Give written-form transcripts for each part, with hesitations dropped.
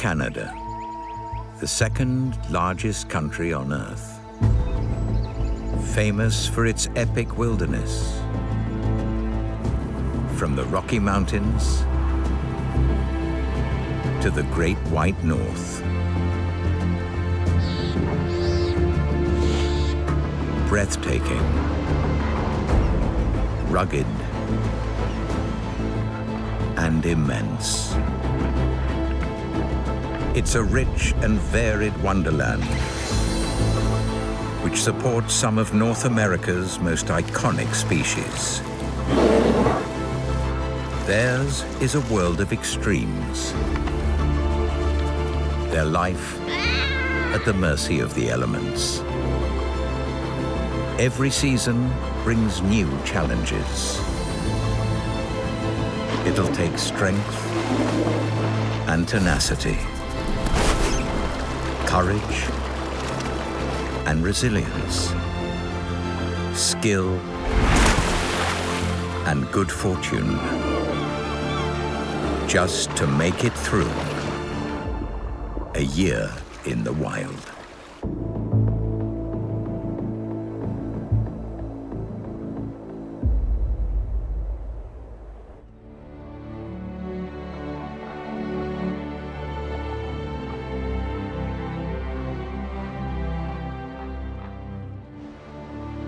Canada, the second largest country on Earth, famous for its epic wilderness. From the Rocky Mountains to the Great White North. Breathtaking, rugged, and immense. It's a rich and varied wonderland which supports some of North America's most iconic species. Theirs is a world of extremes. Their life at the mercy of the elements. Every season brings new challenges. It'll take strength and tenacity, courage and resilience, skill and good fortune, just to make it through a year in the wild.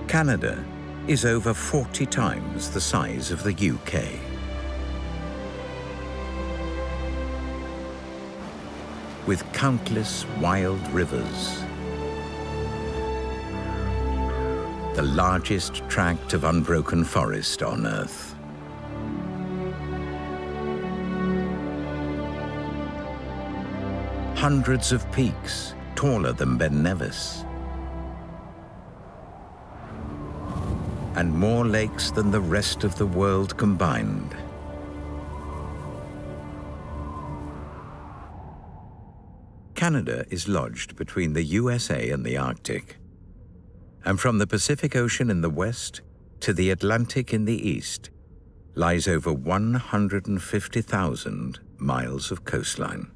Canada is over 40 times the size of the UK. With countless wild rivers, the largest tract of unbroken forest on Earth. Hundreds of peaks taller than Ben Nevis. And more lakes than the rest of the world combined. Canada is lodged between the USA and the Arctic, and from the Pacific Ocean in the west to the Atlantic in the east lies over 150,000 miles of coastline.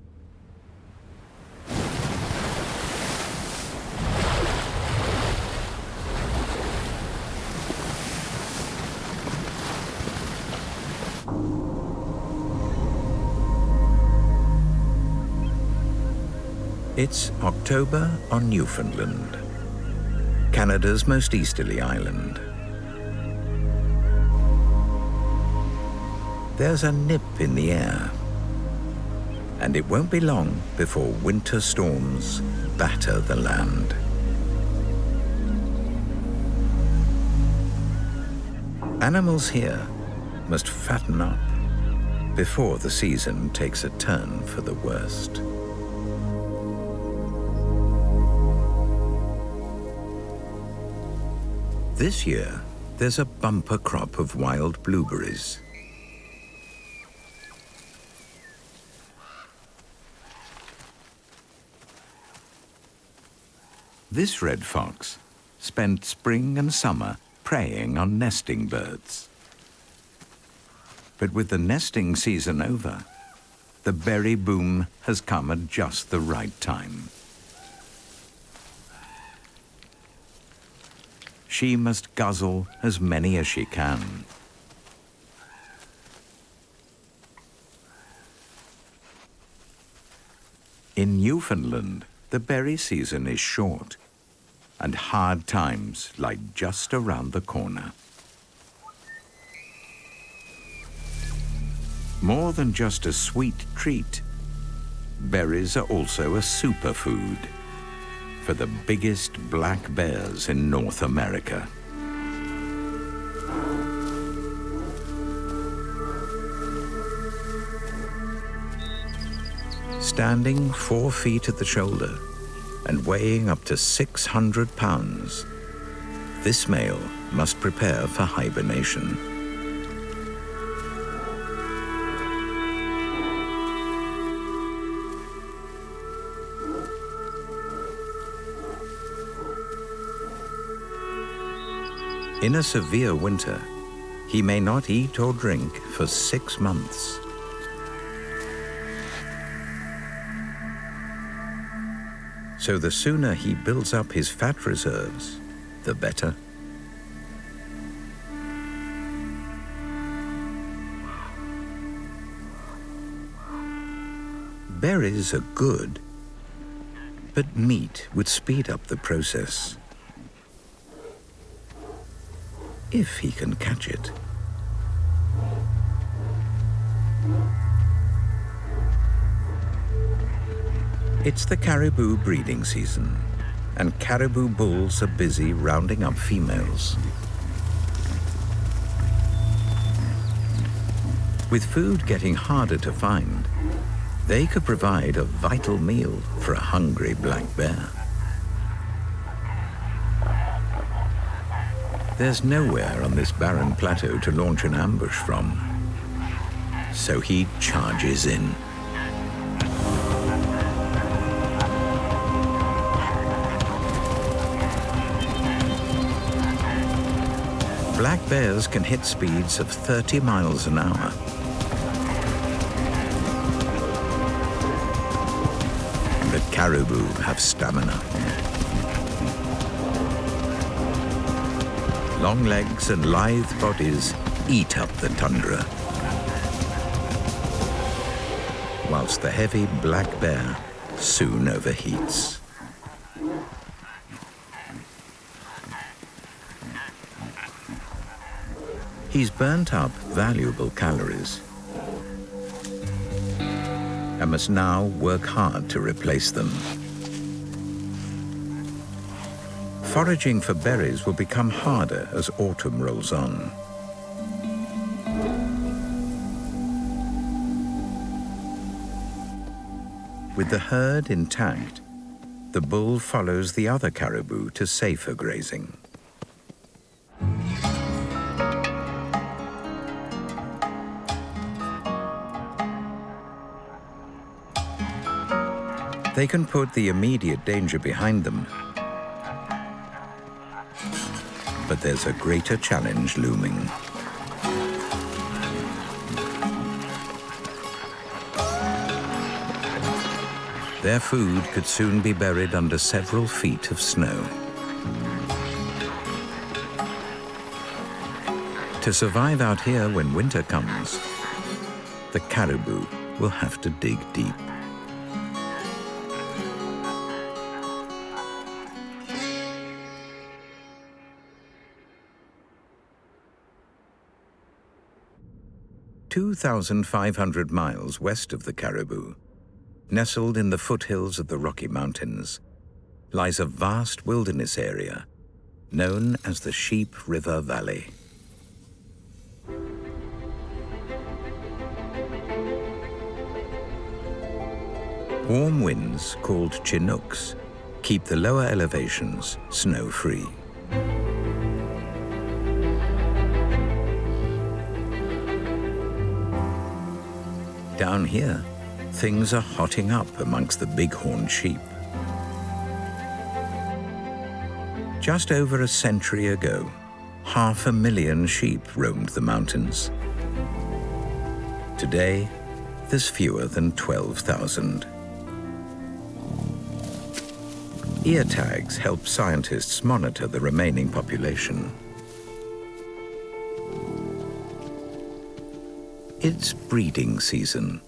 It's October on Newfoundland, Canada's most easterly island. There's a nip in the air, and it won't be long before winter storms batter the land. Animals here must fatten up before the season takes a turn for the worst. This year, there's a bumper crop of wild blueberries. This red fox spent spring and summer preying on nesting birds. But with the nesting season over, the berry boom has come at just the right time. She must guzzle as many as she can. In Newfoundland, the berry season is short, and hard times lie just around the corner. More than just a sweet treat, berries are also a superfood for the biggest black bears in North America. Standing 4 feet at the shoulder and weighing up to 600 pounds, this male must prepare for hibernation. In a severe winter, he may not eat or drink for 6 months. So the sooner he builds up his fat reserves, the better. Berries are good, but meat would speed up the process. If he can catch it. It's the caribou breeding season, and caribou bulls are busy rounding up females. With food getting harder to find, they could provide a vital meal for a hungry black bear. There's nowhere on this barren plateau to launch an ambush from, so he charges in. Black bears can hit speeds of 30 miles an hour. But caribou have stamina. Long legs and lithe bodies eat up the tundra, whilst the heavy black bear soon overheats. He's burnt up valuable calories and must now work hard to replace them. Foraging for berries will become harder as autumn rolls on. With the herd intact, the bull follows the other caribou to safer grazing. They can put the immediate danger behind them, but there's a greater challenge looming. Their food could soon be buried under several feet of snow. To survive out here when winter comes, the caribou will have to dig deep. "2,500 miles west of the caribou, nestled in the foothills of the Rocky Mountains, lies a vast wilderness area known as the Sheep River Valley. Warm winds, called Chinooks, keep the lower elevations snow-free. Down here, things are hotting up amongst the bighorn sheep. Just over a century ago, 500,000 sheep roamed the mountains. Today, there's fewer than 12,000. Ear tags help scientists monitor the remaining population. It's breeding season,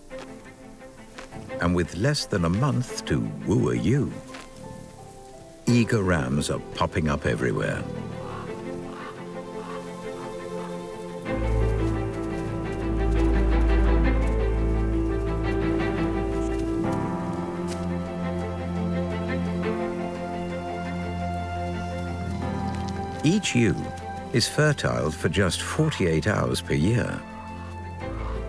and with less than a month to woo a ewe, eager rams are popping up everywhere. Each ewe is fertile for just 48 hours per year.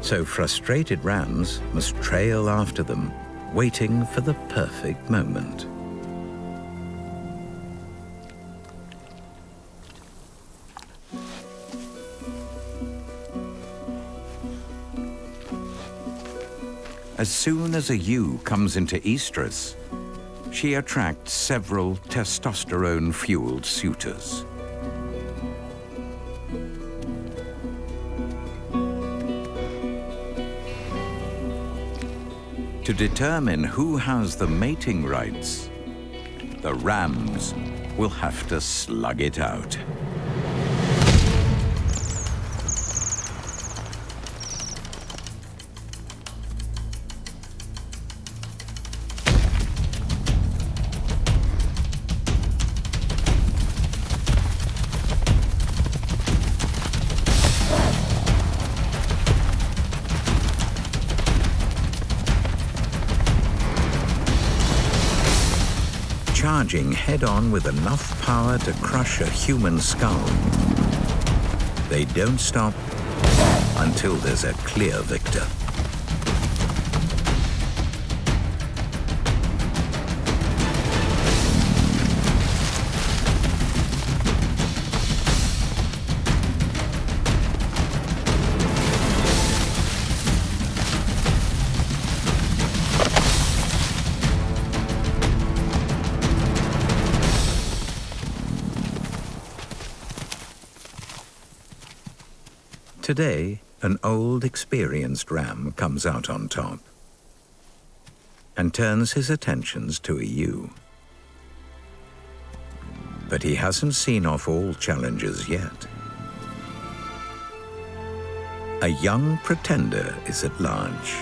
So frustrated rams must trail after them, waiting for the perfect moment. As soon as a ewe comes into estrus, she attracts several testosterone-fueled suitors. To determine who has the mating rights, The rams will have to slug it out. Charging head-on with enough power to crush a human skull. They don't stop until there's a clear victor. Today, an old, experienced ram comes out on top and turns his attentions to a ewe. But he hasn't seen off all challengers yet. A young pretender is at large.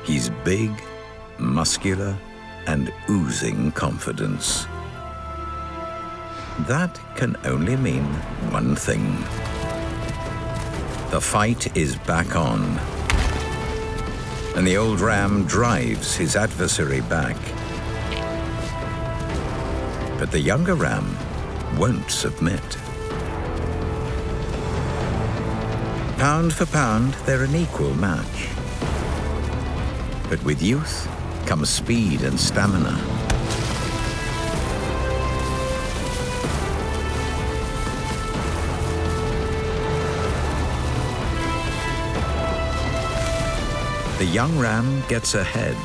He's big, muscular, and oozing confidence. That can only mean one thing. The fight is back on, and the old ram drives his adversary back. But the younger ram won't submit. Pound for pound, they're an equal match. But with youth comes speed and stamina. The young ram gets ahead.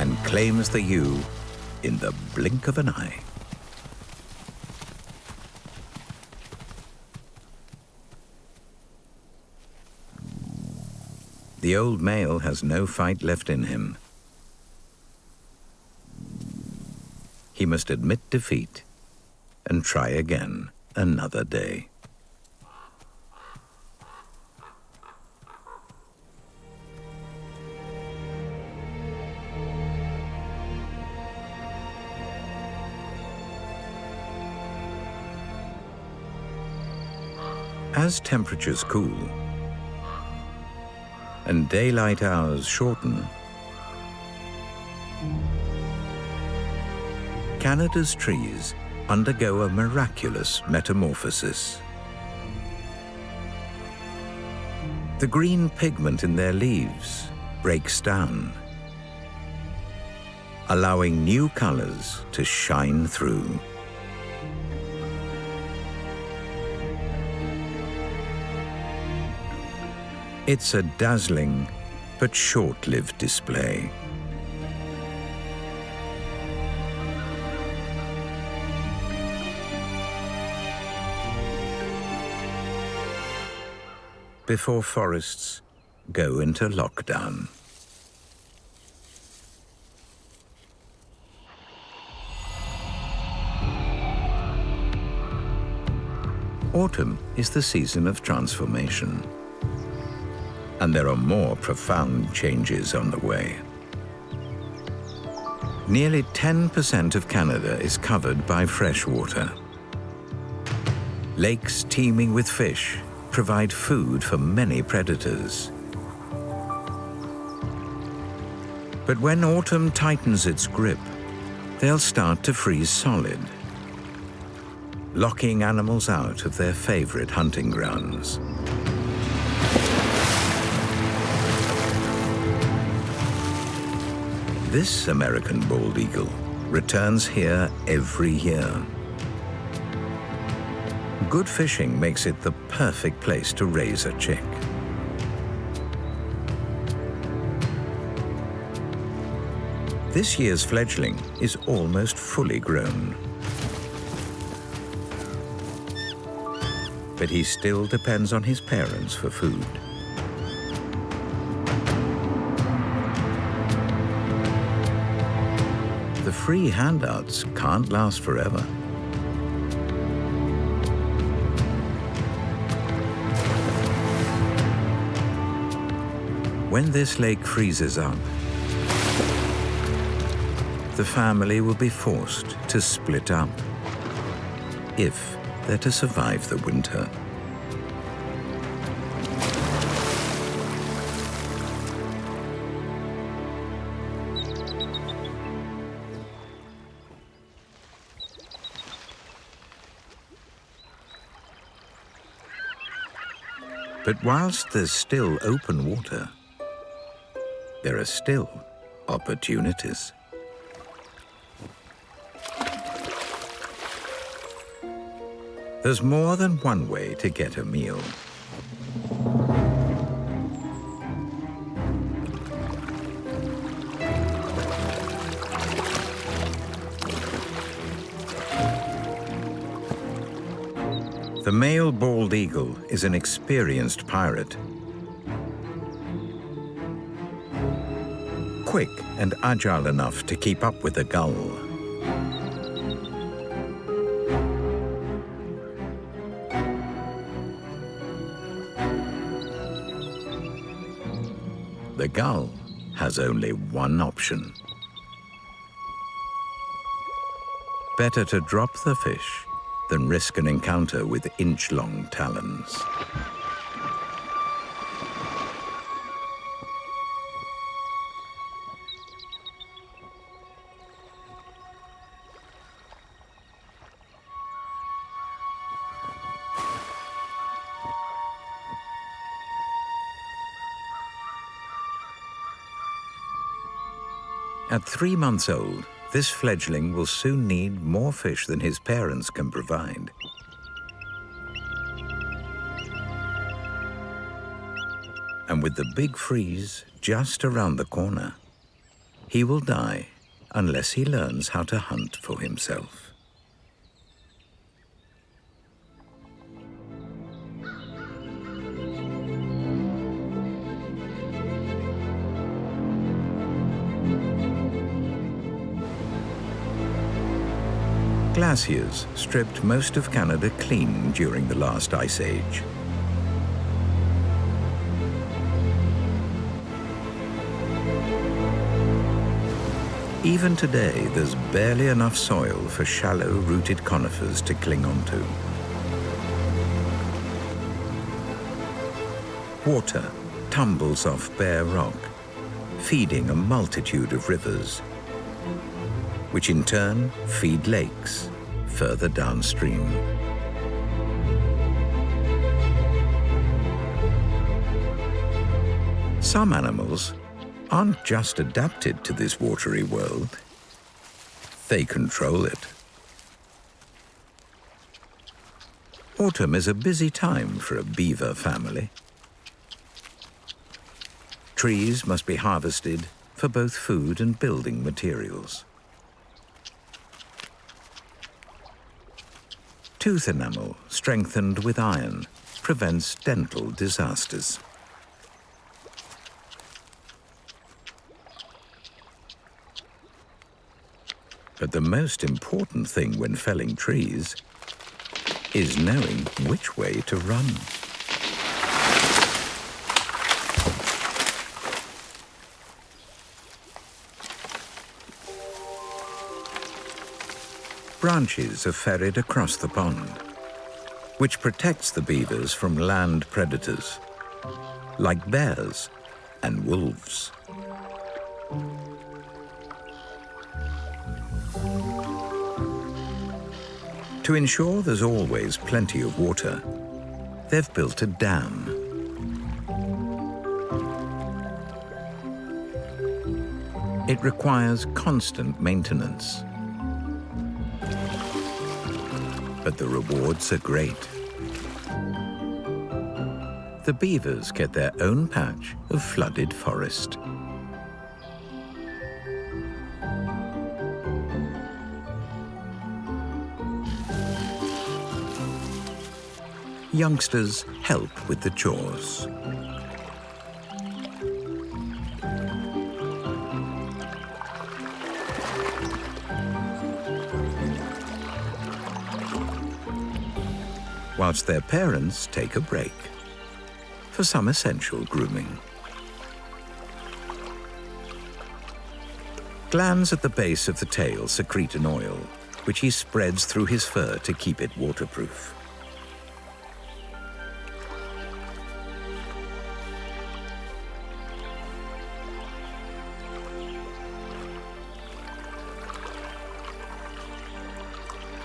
And claims the ewe in the blink of an eye. The old male has no fight left in him. He must admit defeat and try again another day. As temperatures cool and daylight hours shorten, Canada's trees undergo a miraculous metamorphosis. The green pigment in their leaves breaks down, allowing new colors to shine through. It's a dazzling but short-lived display. Before forests go into lockdown. Autumn is the season of transformation, and there are more profound changes on the way. Nearly 10% of Canada is covered by fresh water. Lakes teeming with fish provide food for many predators. But when autumn tightens its grip, they'll start to freeze solid, locking animals out of their favorite hunting grounds. This American bald eagle returns here every year. Good fishing makes it the perfect place to raise a chick. This year's fledgling is almost fully grown. But he still depends on his parents for food. free handouts can't last forever. When this lake freezes up, the family will be forced to split up if they're to survive the winter. But whilst there's still open water, there are still opportunities. There's more than one way to get a meal. The male bald eagle is an experienced pirate. Quick and agile enough to keep up with the gull. The gull has only one option. Better to drop the fish than risk an encounter with inch-long talons. At 3 months old, this fledgling will soon need more fish than his parents can provide. And with the big freeze just around the corner, he will die unless he learns how to hunt for himself. Glaciers stripped most of Canada clean during the last ice age. Even today, there's barely enough soil for shallow-rooted conifers to cling onto. Water tumbles off bare rock, feeding a multitude of rivers, which in turn feed lakes further downstream. Some animals aren't just adapted to this watery world, they control it. Autumn is a busy time for a beaver family. Trees must be harvested for both food and building materials. Tooth enamel, strengthened with iron, prevents dental disasters. But the most important thing when felling trees is knowing which way to run. Branches are ferried across the pond, which protects the beavers from land predators, like bears and wolves. To ensure there's always plenty of water, they've built a dam. It requires constant maintenance, but the rewards are great. The beavers get their own patch of flooded forest. Youngsters help with the chores. whilst their parents take a break for some essential grooming. Glands at the base of the tail secrete an oil, which he spreads through his fur to keep it waterproof.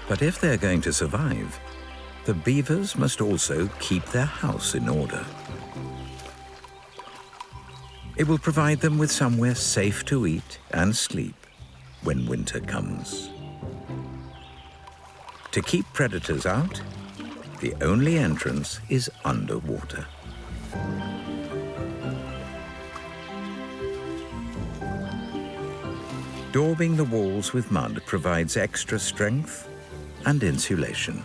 But if they're going to survive, the beavers must also keep their house in order. It will provide them with somewhere safe to eat and sleep when winter comes. To keep predators out, the only entrance is underwater. Daubing the walls with mud provides extra strength and insulation.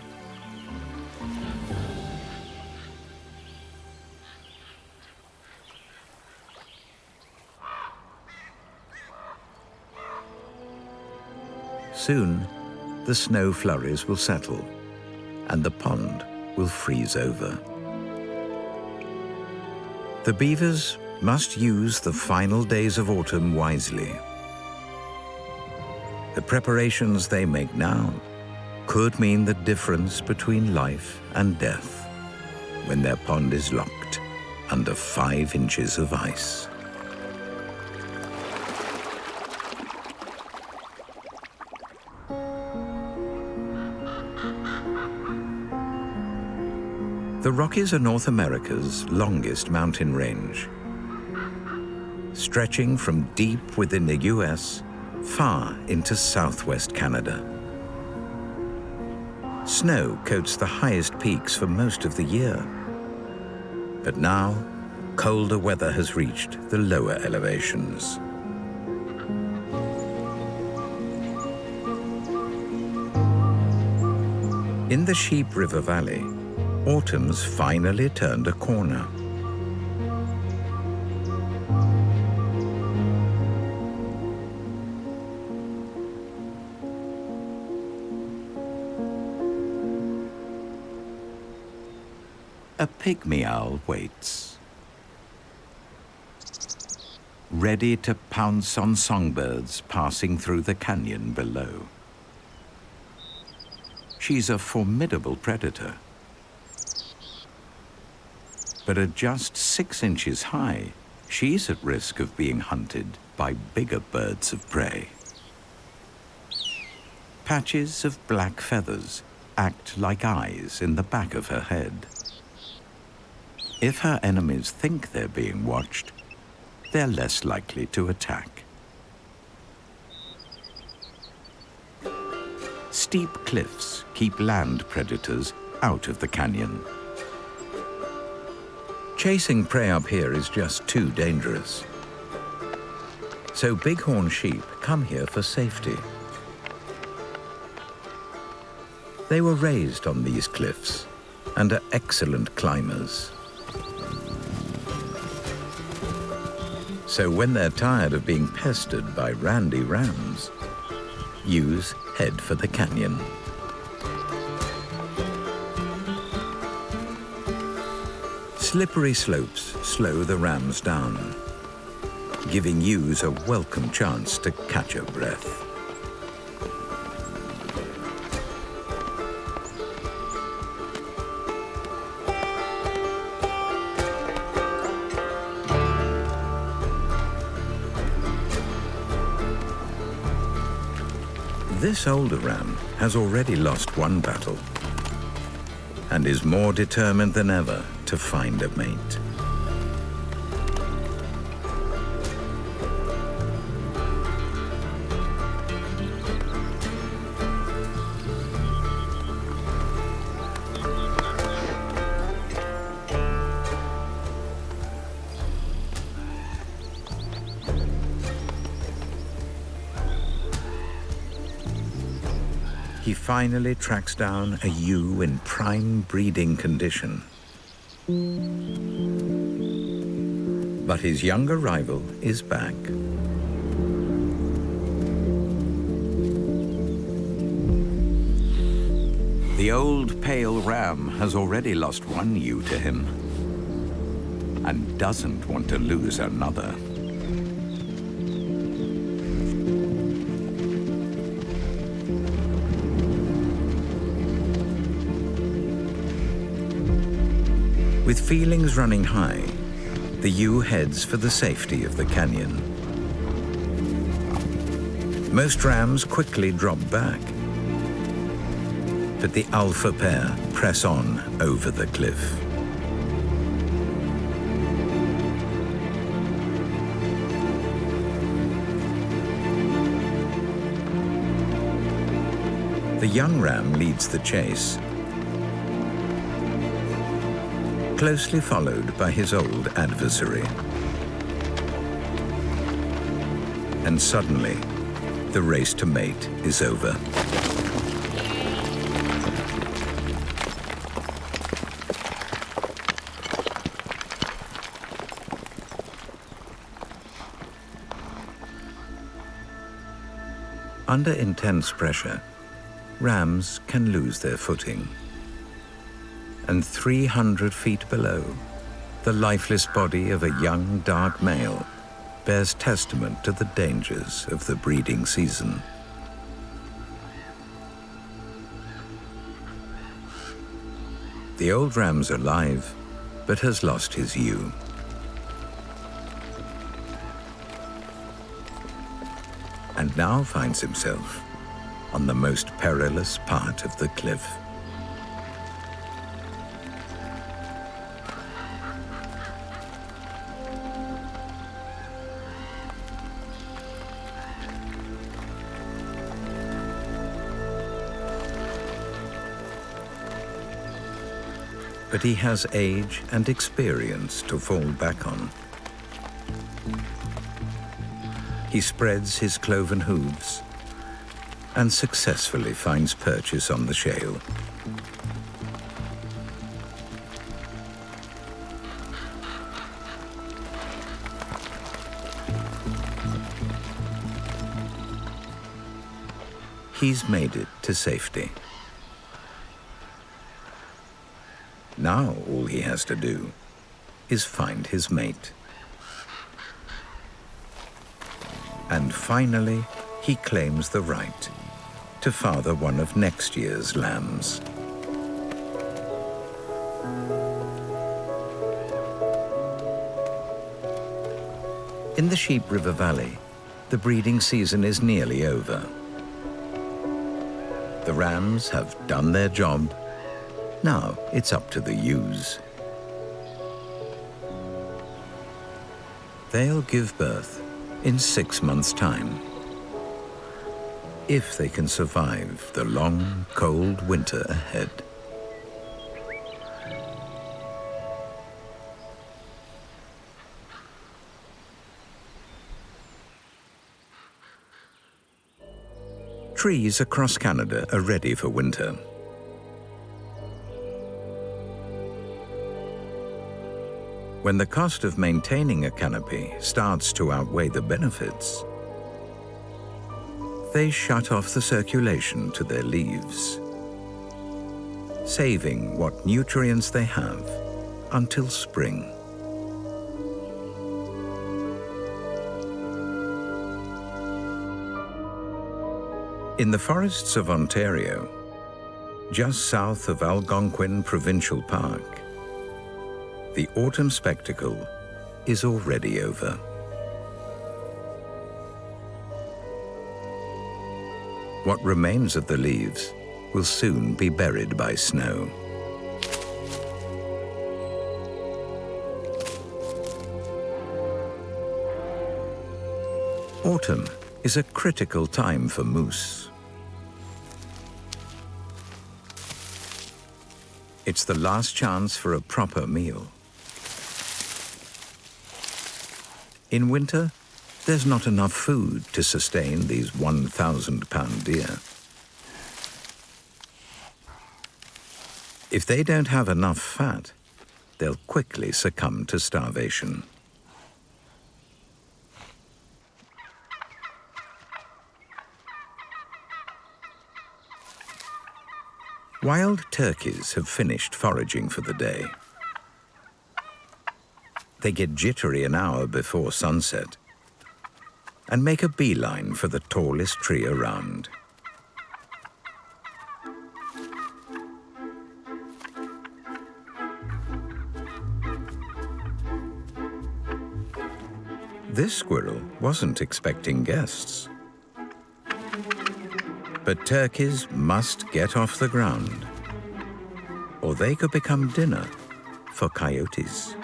Soon, the snow flurries will settle and the pond will freeze over. The beavers must use the final days of autumn wisely. The preparations they make now could mean the difference between life and death when their pond is locked under 5 inches of ice. The Rockies are North America's longest mountain range, stretching from deep within the US far into southwest Canada. Snow coats the highest peaks for most of the year. But now, colder weather has reached the lower elevations. In the Sheep River Valley, autumn's finally turned a corner. A pygmy owl waits, ready to pounce on songbirds passing through the canyon below. She's a formidable predator, but at just 6 inches high, she's at risk of being hunted by bigger birds of prey. Patches of black feathers act like eyes in the back of her head. If her enemies think they're being watched, they're less likely to attack. Steep cliffs keep land predators out of the canyon. Chasing prey up here is just too dangerous. So bighorn sheep come here for safety. They were raised on these cliffs and are excellent climbers. So when they're tired of being pestered by randy rams, ewes head for the canyon. Slippery slopes slow the rams down, giving ewes a welcome chance to catch a breath. This older ram has already lost one battle and is more determined than ever to find a mate. He finally tracks down a ewe in prime breeding condition. But his younger rival is back. The The old pale ram has already lost one ewe to him and doesn't want to lose another. With feelings running high, the ewe heads for the safety of the canyon. Most rams quickly drop back, but the alpha pair press on over the cliff. The young ram leads the chase, closely followed by his old adversary. And suddenly, the race to mate is over. Under intense pressure, rams can lose their footing. And 300 feet below, the lifeless body of a young, dark male bears testament to the dangers of the breeding season. The old ram's alive, but has lost his ewe. And now finds himself on the most perilous part of the cliff. But he has age and experience to fall back on. He spreads his cloven hooves and successfully finds purchase on the shale. He's made it to safety. Now all he has to do is find his mate. And finally, he claims the right to father one of next year's lambs. In the Sheep River Valley, the breeding season is nearly over. The rams have done their job. Now it's up to the ewes. They'll give birth in 6 months' time, if they can survive the long, cold winter ahead. Trees across Canada are ready for winter. When the cost of maintaining a canopy starts to outweigh the benefits, they shut off the circulation to their leaves, saving what nutrients they have until spring. In the forests of Ontario, just south of Algonquin Provincial Park, the autumn spectacle is already over. What remains of the leaves will soon be buried by snow. Autumn is a critical time for moose. It's the last chance for a proper meal. In winter, there's not enough food to sustain these 1,000-pound deer. If they don't have enough fat, they'll quickly succumb to starvation. Wild turkeys have finished foraging for the day. They get jittery an hour before sunset and make a beeline for the tallest tree around. This squirrel wasn't expecting guests. But turkeys must get off the ground, or they could become dinner for coyotes.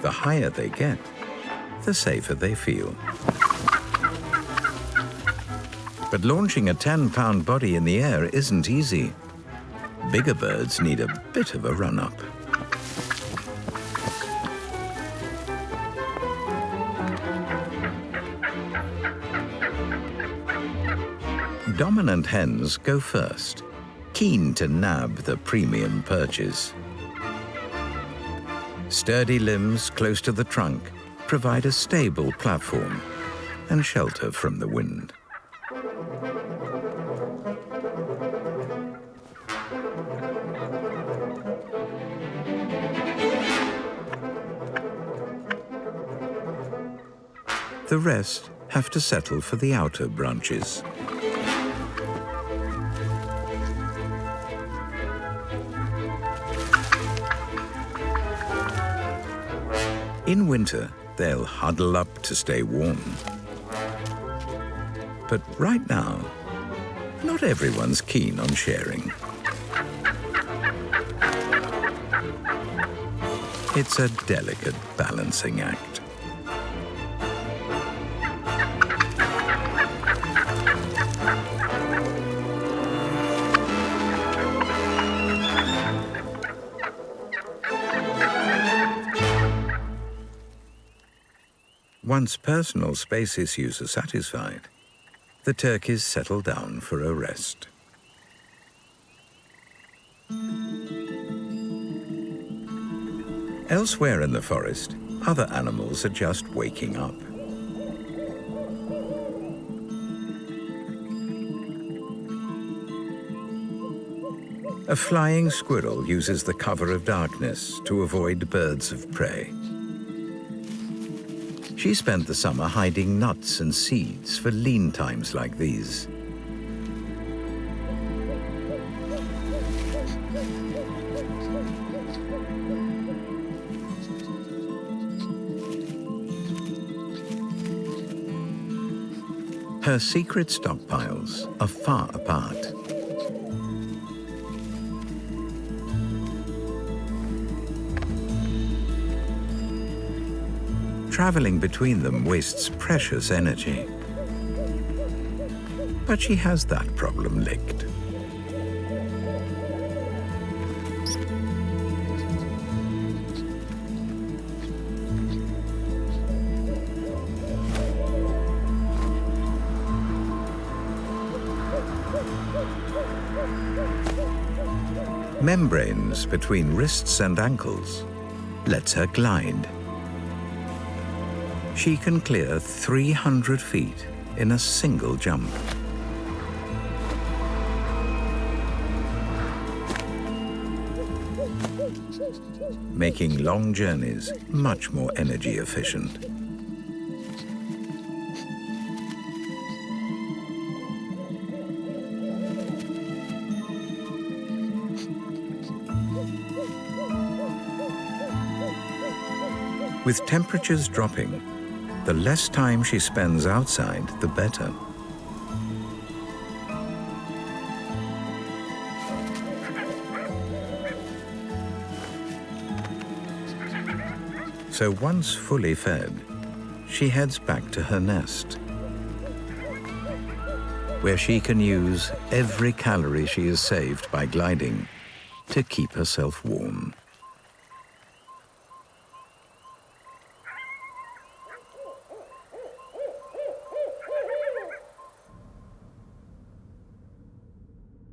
The higher they get, the safer they feel. But launching a 10-pound body in the air isn't easy. Bigger birds need a bit of a run-up. Dominant hens go first, keen to nab the premium perches. Sturdy limbs close to the trunk provide a stable platform and shelter from the wind. The rest have to settle for the outer branches. In winter, they'll huddle up to stay warm. But right now, not everyone's keen on sharing. It's a delicate balancing act. Once personal space issues are satisfied, the turkeys settle down for a rest. Elsewhere in the forest, other animals are just waking up. A flying squirrel uses the cover of darkness to avoid birds of prey. She spent the summer hiding nuts and seeds for lean times like these. Her secret stockpiles are far apart. Traveling between them wastes precious energy. But she has that problem licked. Membranes between wrists and ankles lets her glide. She can clear 300 feet in a single jump. Making long journeys much more energy efficient. With temperatures dropping, the less time she spends outside, the better. So once fully fed, she heads back to her nest, where she can use every calorie she has saved by gliding to keep herself warm.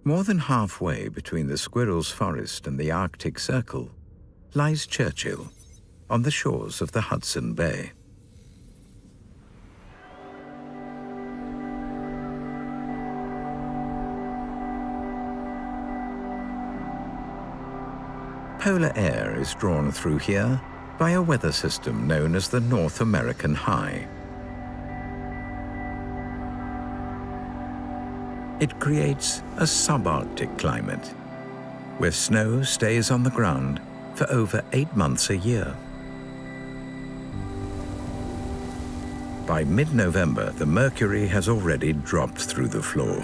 More than halfway between the squirrel's forest and the Arctic Circle lies Churchill, on the shores of the Hudson Bay. Polar air is drawn through here by a weather system known as the North American High. It creates a subarctic climate, where snow stays on the ground for over 8 months a year. By mid-November, the mercury has already dropped through the floor.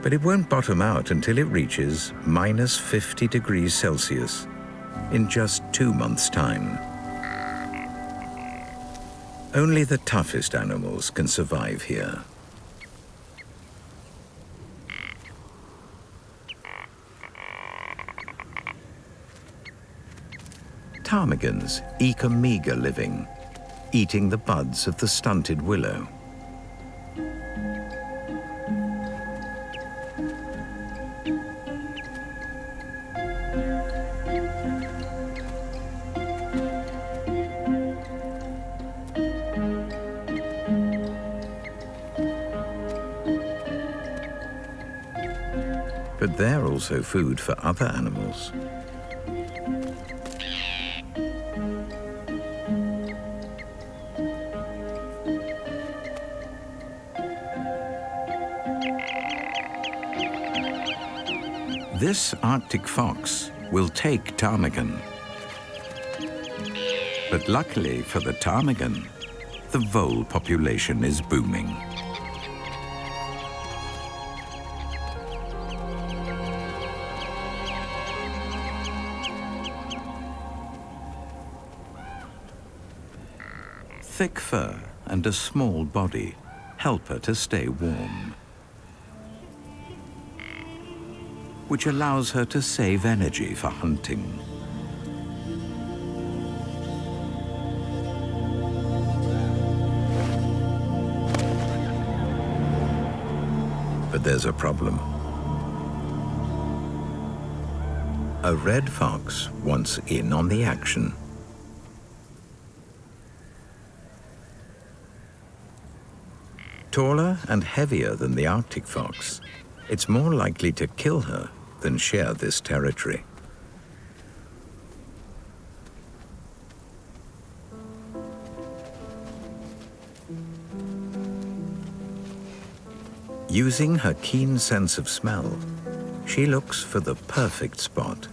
But it won't bottom out until it reaches minus 50 degrees Celsius in just 2 months' time. Only the toughest animals can survive here. Ptarmigans eke a meager living, eating the buds of the stunted willow. But they're also food for other animals. This Arctic fox will take ptarmigan. But luckily for the ptarmigan, the vole population is booming. Thick fur and a small body help her to stay warm, which allows her to save energy for hunting. But there's a problem. A red fox wants in on the action. Taller and heavier than the Arctic fox, it's more likely to kill her than share this territory. Using her keen sense of smell, she looks for the perfect spot.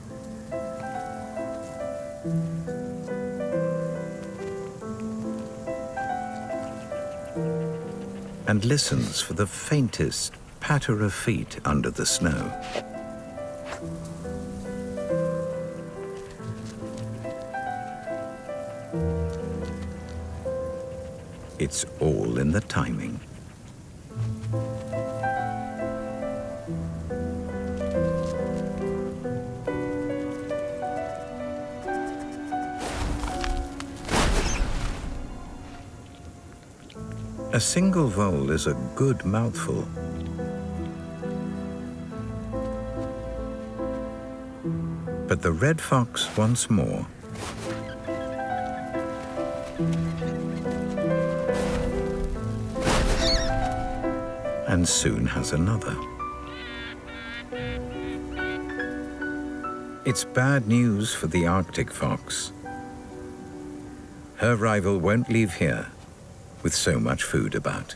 And listens for the faintest patter of feet under the snow. It's all in the timing. A single vole is a good mouthful. But the red fox wants more. And soon has another. It's bad news for the Arctic fox. Her rival won't leave here with so much food about.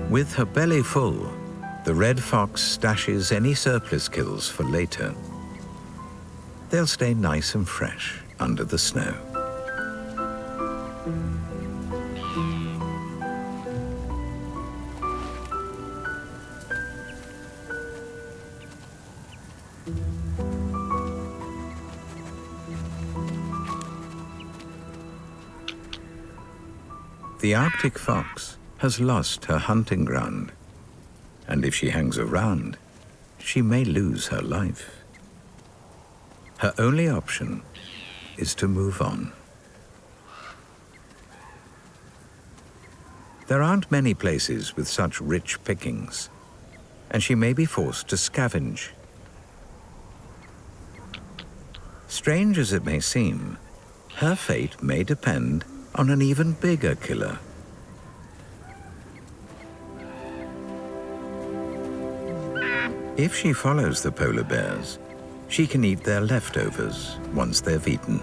With her belly full, the red fox stashes any surplus kills for later. They'll stay nice and fresh under the snow. The Arctic fox has lost her hunting ground, and if she hangs around, she may lose her life. Her only option is to move on. There aren't many places with such rich pickings, and she may be forced to scavenge. Strange as it may seem, her fate may depend on an even bigger killer. If she follows the polar bears, she can eat their leftovers once they've eaten.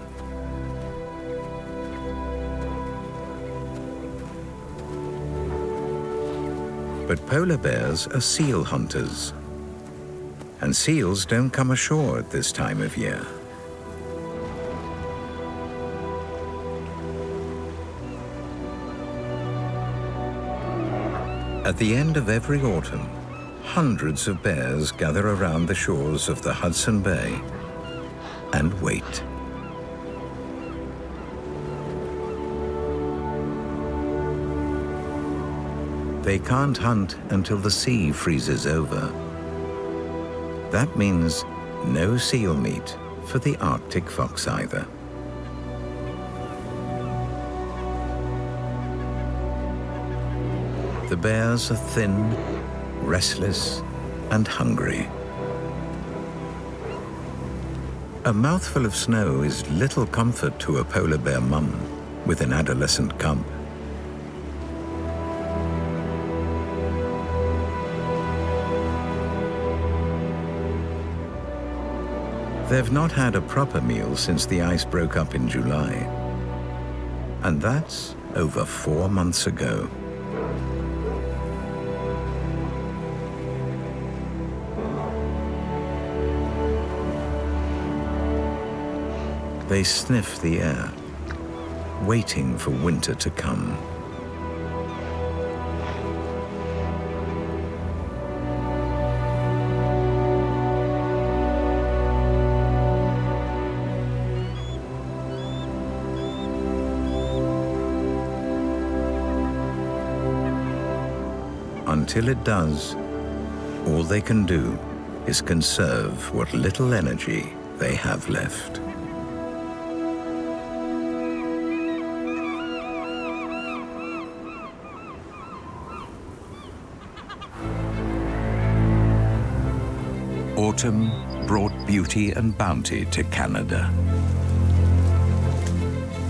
But polar bears are seal hunters, and seals don't come ashore at this time of year. At the end of every autumn, hundreds of bears gather around the shores of the Hudson Bay and wait. They can't hunt until the sea freezes over. That means no seal meat for the Arctic fox either. The bears are thin, restless, and hungry. A mouthful of snow is little comfort to a polar bear mum with an adolescent cub. They've not had a proper meal since the ice broke up in July, and that's over 4 months ago. They sniff the air, waiting for winter to come. Until it does, all they can do is conserve what little energy they have left. Autumn brought beauty and bounty to Canada.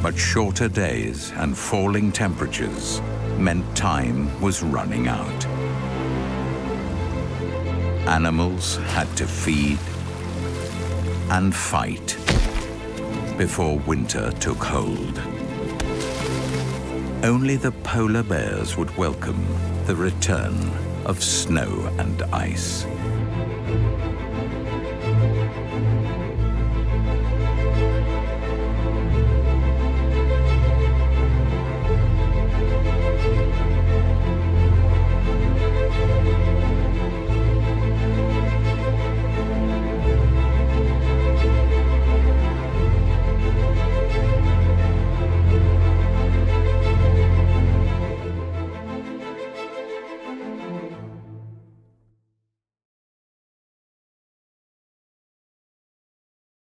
But shorter days and falling temperatures meant time was running out. Animals had to feed and fight before winter took hold. Only the polar bears would welcome the return of snow and ice.